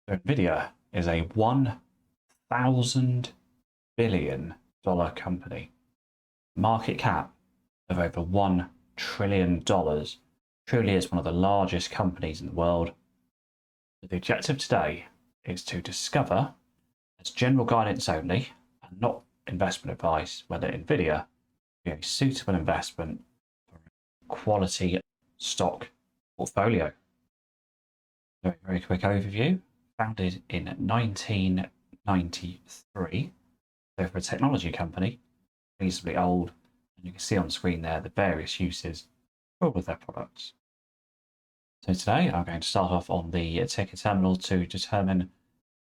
So nVidia is a $1,000 billion company, market cap of over $1 trillion. Truly is one of the largest companies in the world. The objective today is to discover, as general guidance only and not investment advice, whether nVidia be a suitable investment for a quality stock portfolio. Very quick overview. Founded in 1993, so for a technology company, reasonably old, and you can see on screen there the various uses for all of their products. So today I'm going to start off on the ticker terminal to determine,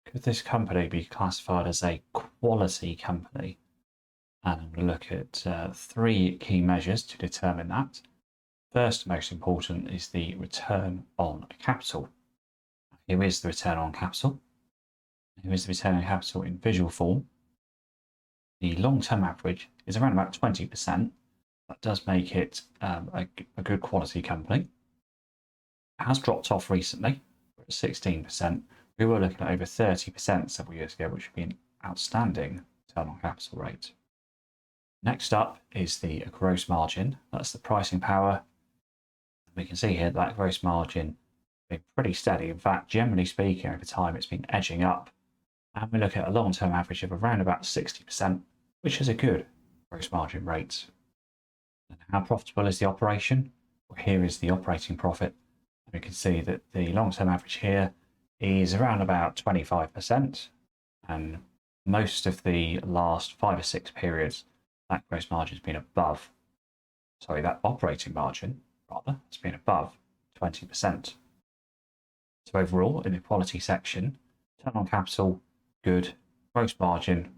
could this company be classified as a quality company? And I'm going to look at three key measures to determine that. First, most important, is the return on capital. Here is the return on capital. Here is the return on capital in visual form. The long-term average is around about 20%. That does make it a good quality company. It has dropped off recently. We're at 16%. We were looking at over 30% several years ago, which would be an outstanding return on capital rate. Next up is the gross margin. That's the pricing power. We can see here that gross margin been pretty steady. In fact, generally speaking, over time, it's been edging up. And we look at a long-term average of around about 60%, which is a good gross margin rate. And how profitable is the operation? Well, here is the operating profit. We can see that the long-term average here is around about 25%. And most of the last 5 or 6 periods, that gross margin has been above, that operating margin, rather, has been above 20%. So overall, in the quality section, return on capital, good, gross margin,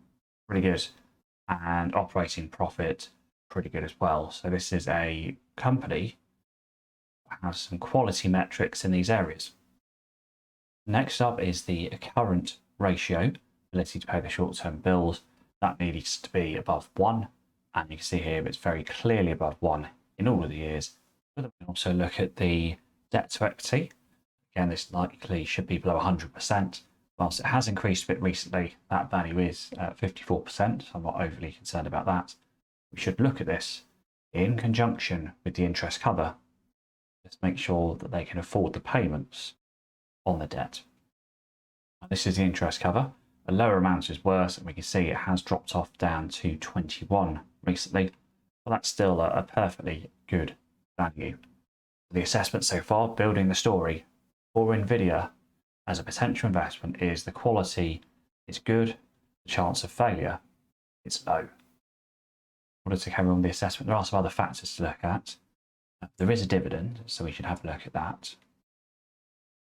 pretty good, and operating profit, pretty good as well. So this is a company that has some quality metrics in these areas. Next up is the current ratio, ability to pay the short-term bills. That needs to be above 1, and you can see here it's very clearly above 1 in all of the years. But we can also look at the debt to equity. Again, this likely should be below 100%. Whilst it has increased a bit recently, that value is 54%. So I'm not overly concerned about that. We should look at this in conjunction with the interest cover. Just make sure that they can afford the payments on the debt. Now, this is the interest cover. A lower amount is worse, and we can see it has dropped off down to 21 recently. But that's still a perfectly good value. The assessment so far, building the story for nVidia as a potential investment, is the quality is good, the chance of failure is low. In order to carry on the assessment, there are some other factors to look at. There is a dividend, so we should have a look at that.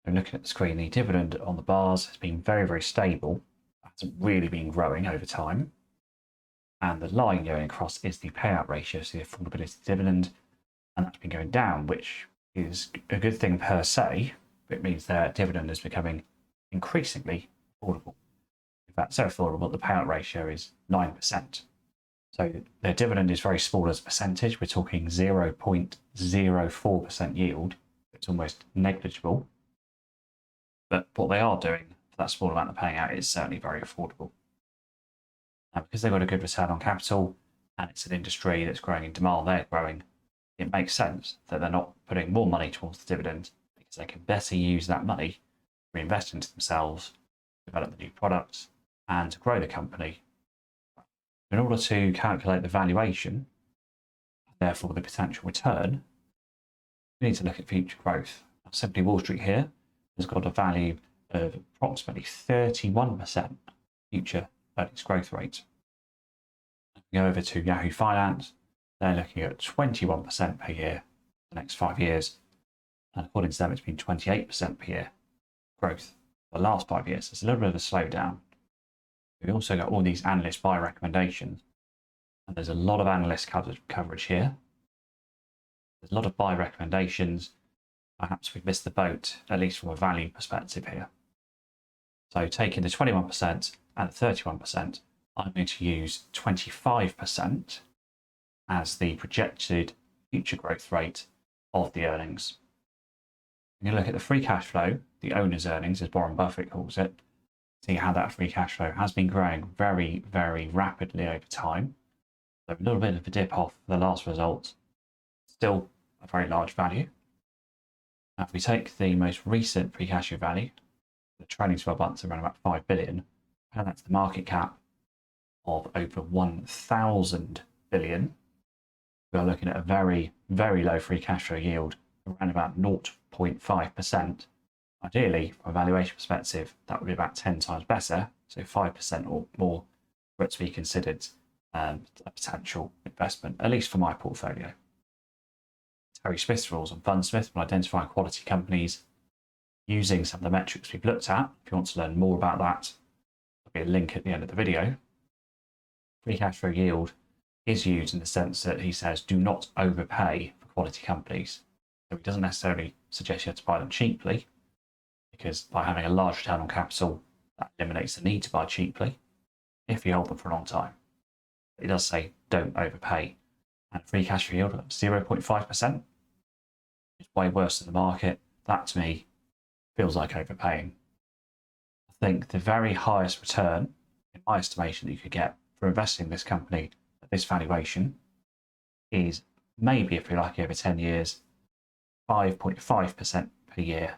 And looking at the screen, the dividend on the bars has been very stable. It hasn't really been growing over time. And the line going across is the payout ratio, so the affordability dividend, and that's been going down, which is a good thing per se. It means their dividend is becoming increasingly affordable. In fact, so affordable that the payout ratio is 9%. So their dividend is very small as a percentage. We're talking 0.04% yield. It's almost negligible. But what they are doing for that small amount of paying out is certainly very affordable. Now, because they've got a good return on capital and it's an industry that's growing in demand, they're growing, it makes sense that they're not putting more money towards the dividend, because they can better use that money to reinvest into themselves, develop the new products, and to grow the company. In order to calculate the valuation, therefore the potential return, we need to look at future growth. Now, Simply Wall Street here has got a value of approximately 31% future earnings growth rate. If we go over to Yahoo Finance, they're looking at 21% per year for the next 5 years. And according to them, it's been 28% per year growth for the last 5 years. It's a little bit of a slowdown. We've also got all these analyst buy recommendations. And there's a lot of analyst coverage here. There's a lot of buy recommendations. Perhaps we've missed the boat, at least from a value perspective here. So taking the 21% and the 31%, I'm going to use 25% as the projected future growth rate of the earnings. When you look at the free cash flow the owner's earnings, as Warren Buffett calls it, see how that free cash flow has been growing very, very rapidly over time. So a little bit of a dip off the last result, still a very large value. Now, if we take the most recent free cash flow value, the trailing 12 months around about 5 billion, and that's the market cap of over 1,000 billion, we are looking at a very, very low free cash flow yield, around about 0.5%. Ideally, from a valuation perspective, that would be about 10 times better, so 5% or more for it to be considered a potential investment, at least for my portfolio. Terry Smith's rules on Fundsmith will identify quality companies using some of the metrics we've looked at. If you want to learn more about that, there'll be a link at the end of the video. Free cash flow yield is used in the sense that he says do not overpay for quality companies. So he doesn't necessarily suggest you have to buy them cheaply, because by having a large return on capital, that eliminates the need to buy cheaply if you hold them for a long time. But he does say don't overpay. And free cash flow yield of 0.5% is way worse than the market. That to me feels like overpaying. I think the very highest return, in my estimation, that you could get for investing in this company at this valuation is maybe, if you're lucky, over 10 years, 5.5% per year.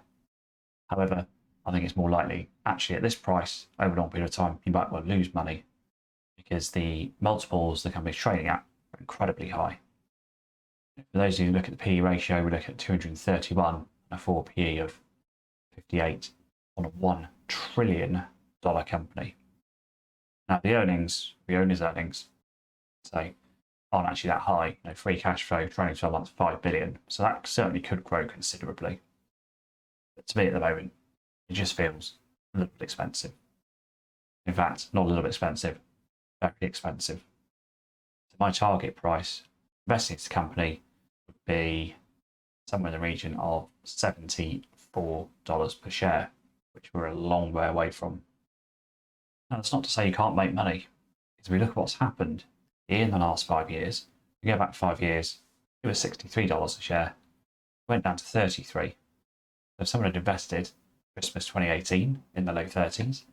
However, I think it's more likely, actually, at this price, over a long period of time, you might well lose money because the multiples the company's trading at are incredibly high. For those of you who look at the PE ratio, we look at 231 and a 4 PE of 58 on a $1 trillion company. Now, the owner's earnings, say, aren't actually that high. Free cash flow, trailing 12 months, 5 billion. So that certainly could grow considerably. But to me at the moment, it just feels a little bit expensive. In fact, not a little bit expensive, very expensive. So my target price, investing in this company, would be somewhere in the region of $74 per share, which we're a long way away from. Now, that's not to say you can't make money, because if we look at what's happened in the last 5 years, if we go back 5 years, it was $63 a share, went down to 33. So if someone had invested Christmas 2018 in the low 30s,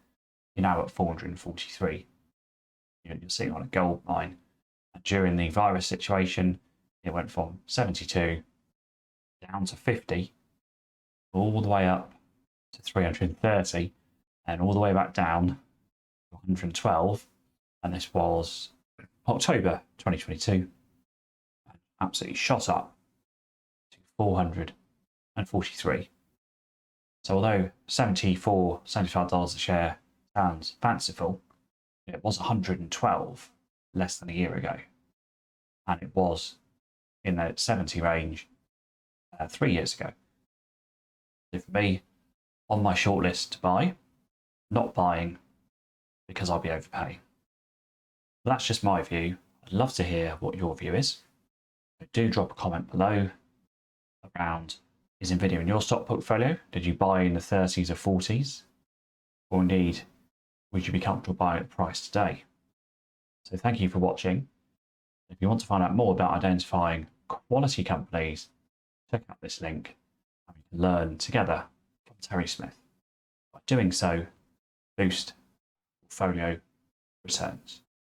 you're now at 443. You're sitting on a gold mine. And during the virus situation, it went from 72 down to 50, all the way up to 330, and all the way back down to 112. And this was October 2022. And absolutely shot up to 443. So although $74, $75 a share sounds fanciful, it was 112 less than a year ago. And it was in the 70 range 3 years ago. So for me, on my shortlist to buy, not buying because I'll be overpaying. But that's just my view. I'd love to hear what your view is. So do drop a comment below around, is nVidia in your stock portfolio? Did you buy in the 30s or 40s? Or indeed, would you be comfortable buying at the price today? So thank you for watching. If you want to find out more about identifying quality companies, check out this link and we can learn together from Terry Smith. By doing so, boost portfolio returns.